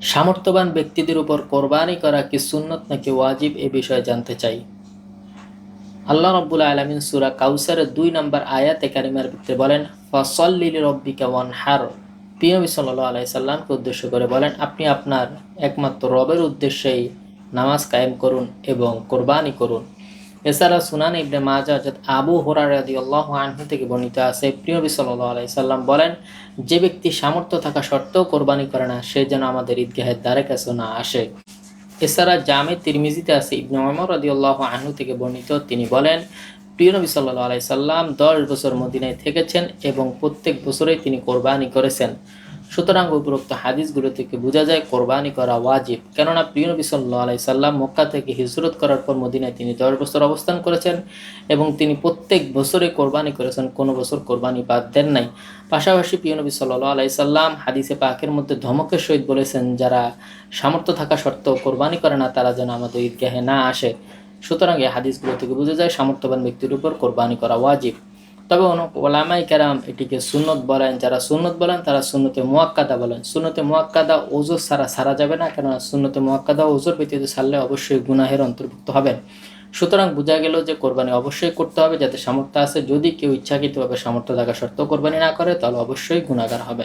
সামর্থ্যবান ব্যক্তিদের উপর কোরবানি করা কি সুন্নত নাকি ওয়াজিব এ বিষয়ে জানতে চাই। আল্লাহ রাব্বুল আলামিন সূরা কাউসারের 2 নম্বর আয়াতে কারিমার ভিতরে বলেন, ফাসাল্লি লিরাব্বিকা ওয়ানহার। প্রিয় নবী সাল্লাল্লাহু আলাইহি সাল্লামকে উদ্দেশ্য করে বলেন, আপনি আপনার একমাত্র রবের উদ্দেশ্যেই নামাজ কায়েম করুন এবং কোরবানি করুন। এছাড়া সুনান ইবনে মাজাহ হযরত আবু হুরায়রা রাদিয়াল্লাহু আনহু থেকে বর্ণিত আছে, প্রিয় নবী সাল্লাল্লাহু আলাইহি সাল্লাম বলেন, যে ব্যক্তি সামর্থ্য থাকা সত্ত্বেও কোরবানি করে না সে যেন আমাদের ঈদগাহের দ্বারে কাছে না আসে। এছাড়া জামে তিরমিজিতে আছে ইবনে ওমর রাদিয়াল্লাহু আনহু থেকে বর্ণিত, তিনি বলেন, প্রিয় নবী সাল্লাল্লাহু আলাইহি সাল্লাম 10 বছর মদিনায় থেকেছেন এবং প্রত্যেক বছরেই তিনি কোরবানি করেছেন। সুতরাং উপরোক্ত হাদিসগুলো থেকে বোঝা যায় কোরবানি করা ওয়াজিব, কেননা প্রিয় নবী সাল্লাল্লাহু আলাইহি সাল্লাম মক্কা থেকে হিজরত করার পর মদিনায় তিনি 10 বছর অবস্থান করেছেন এবং তিনি প্রত্যেক বছরে কোরবানি করেছেন, কোনো বছর কোরবানি বাদ দেন নাই। পাশাপাশি প্রিয় নবী সাল্লাল্লাহু আলাইহি সাল্লাম হাদিসে পাকের মধ্যে ধমকের সহিত বলেছেন, যারা সামর্থ্য থাকা সত্ত্বেও কোরবানি করে না তারা যেন আমাদের ঈদগাহে না আসে। সুতরাং এই হাদিসগুলো থেকে বোঝা যায় সামর্থ্যবান ব্যক্তির উপর কোরবানি করা ওয়াজিব। তবে অনেক ওলামায়ে কেরাম এটিকে সুন্নত বলেন, যারা সুন্নত বলেন তারা সুন্নতে মুআক্কাদা বলেন। সুন্নতে মুআক্কাদা ওজর ছাড়া যাবে না, কেননা সুন্নতে মুআক্কাদা ওজর ব্যতীত ছাড়লে অবশ্যই গুনাহের অন্তর্ভুক্ত হবেন। সুতরাং বোঝা গেল যে কোরবানি অবশ্যই করতে হবে যাতে সামর্থ্য আছে। যদি কেউ ইচ্ছাকৃতভাবে সামর্থ্য থাকা সত্ত্বেও কোরবানি না করে তাহলে অবশ্যই গুনাহগার হবে।